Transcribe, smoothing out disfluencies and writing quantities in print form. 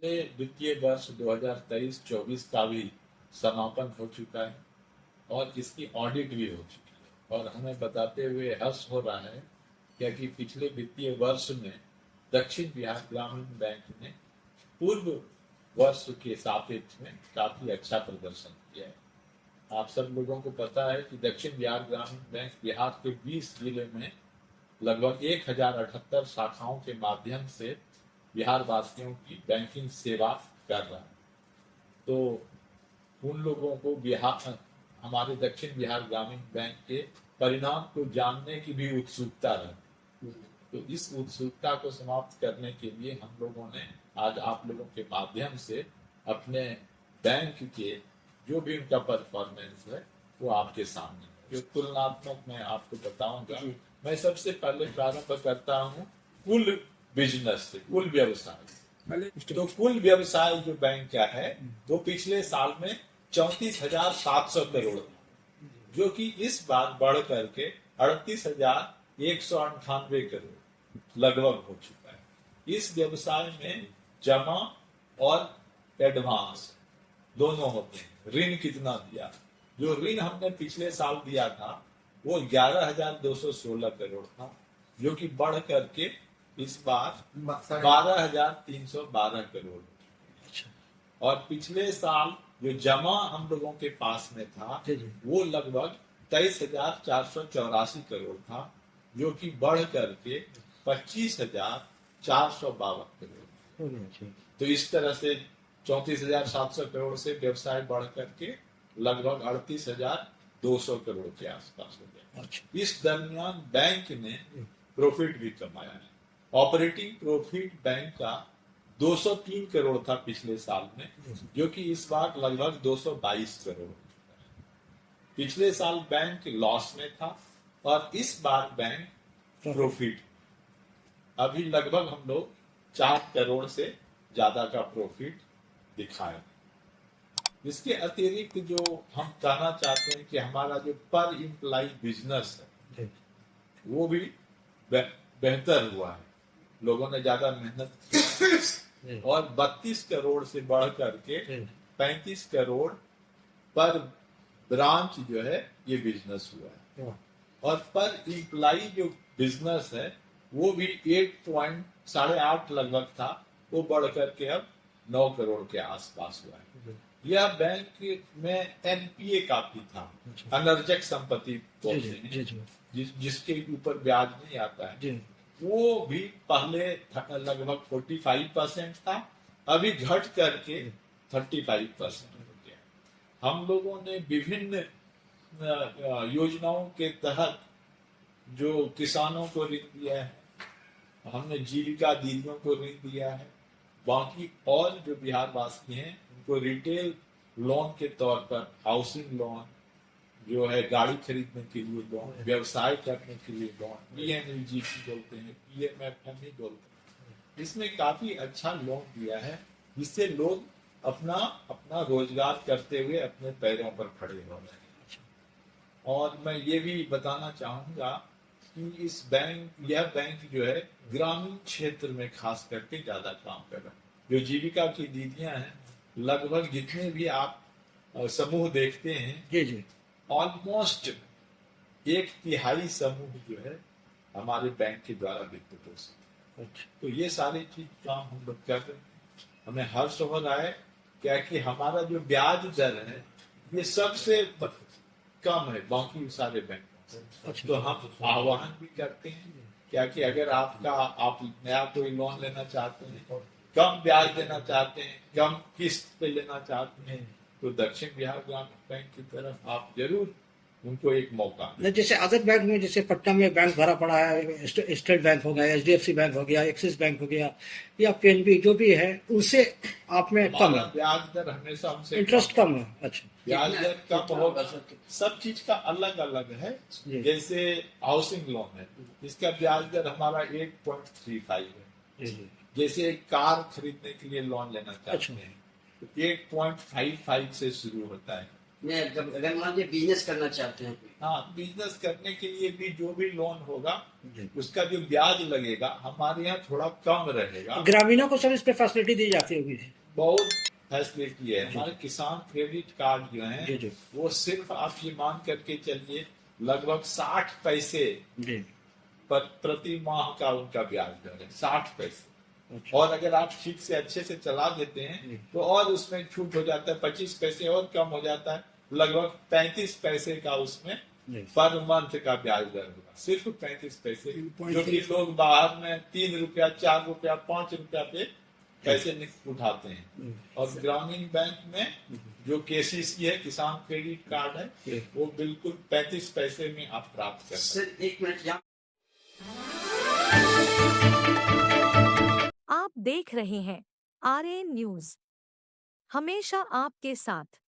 पिछले वित्तीय वर्ष 2023-24 का भी समापन हो चुका है और इसकी ऑडिट भी हो चुकी है और हमें बताते हुए हर्ष हो रहा है क्योंकि पिछले वित्तीय वर्ष में दक्षिण बिहार ग्रामीण बैंक ने पूर्व वर्ष के सापेक्ष में काफी अच्छा प्रदर्शन किया है। आप सब लोगों को पता है कि दक्षिण बिहार ग्रामीण बैंक बिहार के 20 जिले में लगभग 1078 शाखाओं के माध्यम से बिहार वासियों की बैंकिंग सेवा कर रहा है। तो उन लोगों को बिहार हमारे दक्षिण बिहार ग्रामीण बैंक के परिणाम को जानने की भी उत्सुकता रहती है। तो इस उत्सुकता को समाप्त करने के लिए हम लोगों ने आज आप लोगों के माध्यम से अपने बैंक के जो भी उनका परफॉर्मेंस है वो आपके सामने जो तुलनात्मक मैं आपको बताऊंगा। मैं सबसे पहले प्रारंभ करता हूँ कुल बिजनेस से, कुल व्यवसाय से। तो कुल व्यवसाय जो बैंक का है वो पिछले साल में 34,700 करोड़ था, जो कि इस बार बढ़ करके 38,198 करोड़ लगभग हो चुका है। इस व्यवसाय में जमा और एडवांस दोनों होते हैं। ऋण कितना दिया, जो ऋण हमने पिछले साल दिया था वो 11,216 करोड़ था, जो कि बढ़ करके इस बार 12,312 करोड़। और पिछले साल जो जमा हम लोगों के पास में था वो लगभग 23,484 करोड़ था, जो कि बढ़ करके 25,452 करोड़। तो इस तरह से 34,700 करोड़ से व्यवसाय बढ़ करके लगभग 38,200 करोड़ के आसपास हो गया। इस दरमियान बैंक ने प्रॉफिट भी कमाया है। ऑपरेटिंग प्रॉफिट बैंक का 203 करोड़ था पिछले साल में, जो कि इस बार लगभग 222 करोड़। पिछले साल बैंक लॉस में था और इस बार बैंक प्रॉफिट। अभी लगभग हम लोग 4 करोड़ से ज्यादा का प्रॉफिट दिखाए। इसके अतिरिक्त जो हम कहना चाहते हैं कि हमारा जो पर इम्प्लाई बिजनेस है वो भी बेहतर हुआ है। लोगों ने ज्यादा मेहनत की और 32 करोड़ से बढ़ करके 35 करोड़ पर ब्रांच जो है ये बिजनेस हुआ है। और पर इम्प्लाई जो बिजनेस है वो भी 8.8 लगभग था, वो बढ़ करके अब 9 करोड़ के आसपास हुआ है। यह बैंक में एनपीए काफी था, अनर्जक संपत्ति बोलते हैं, जिसके ऊपर ब्याज नहीं आता है, वो भी पहले लगभग 45% था, अभी घट करके 35% हो गया। हम लोगों ने विभिन्न योजनाओं के तहत जो किसानों को ऋण दिया है, हमने जीविका दीदियों को ऋण दिया है। बाकी और जो बिहार वासी हैं उनको रिटेल लोन के तौर पर हाउसिंग लोन जो है, गाड़ी खरीदने के लिए लोन, व्यवसाय करने के लिए लोन, पीएमएलजीपी बोलते हैं, पीएमएफएमई बोलते हैं, इसमें काफी अच्छा लोन दिया है, जिससे लोग अपना रोजगार करते हुए अपने पैरों पर खड़े हो रहे हैं। और मैं ये भी बताना चाहूंगा कि यह बैंक जो है ग्रामीण क्षेत्र में खास करके ज्यादा काम कर रहा है। जो जीविका की दीदियां हैं, लगभग जितने भी आप समूह देखते हैं, ऑलमोस्ट 1/3 समूह जो है हमारे बैंक के द्वारा वित्त पोषित। तो ये सारी चीज काम हम लोग कर रहे हैं। हमें हर्ष हो रहा है क्या कि हमारा जो ब्याज दर है ये सबसे कम है बाकी सारे बैंक। तो हम आह्वान भी करते हैं क्या कि अगर आप नया कोई लोन लेना चाहते हैं, कम ब्याज देना चाहते हैं, कम किस्त पे लेना चाहते हैं, तो दक्षिण बिहार ग्रामीण बैंक की तरफ आप जरूर उनको एक मौका नहीं। जैसे अदर बैंक में, जैसे पटना में बैंक भरा पड़ा है, स्टेट बैंक हो गया, एचडीएफसी बैंक हो गया, एक्सिस बैंक हो गया, या पीएनबी जो भी है, उनसे आप में कम है ब्याज दर, हमेशा हमसे इंटरेस्ट कम है। अच्छा, ब्याज दर कम होगा। सब चीज का अलग अलग है। जैसे हाउसिंग लोन है, इसका ब्याज दर हमारा 8.35 है। जैसे एक कार खरीदने के लिए लोन लेना चाहते हैं तो 8.55 से शुरू होता है। मैं अगर मान लीजिए बिजनेस करना चाहते हैं, हाँ, बिजनेस करने के लिए भी जो भी लोन होगा जी। उसका जो ब्याज लगेगा हमारे यहाँ थोड़ा कम रहेगा। ग्रामीणों को सर इस पे फैसिलिटी दी जाती होगी। बहुत फैसिलिटी है। हमारे किसान क्रेडिट कार्ड जो है जी जी वो सिर्फ आप ये मान करके चलिए लगभग 60 पैसे जी। पर प्रति माह का उनका ब्याज दर है, 60 पैसे। अच्छा। और अगर आप ठीक से अच्छे से चला देते हैं तो और उसमें छूट हो जाता है, 25 पैसे और कम हो जाता है, लगभग 35 पैसे का उसमें जी। पर मंथ का ब्याज दर होगा, सिर्फ 35 पैसे, जो कि लोग बाहर में 3 रुपया 4 रुपया 5 रुपया पे पैसे उठाते हैं। और ग्रामीण बैंक में जो केसीसी है, किसान क्रेडिट कार्ड है, वो बिल्कुल 35 पैसे में आप प्राप्त कर सकते हैं। सर 1 मिनट यहाँ आप देख रहे हैं आरएन न्यूज, हमेशा आपके साथ।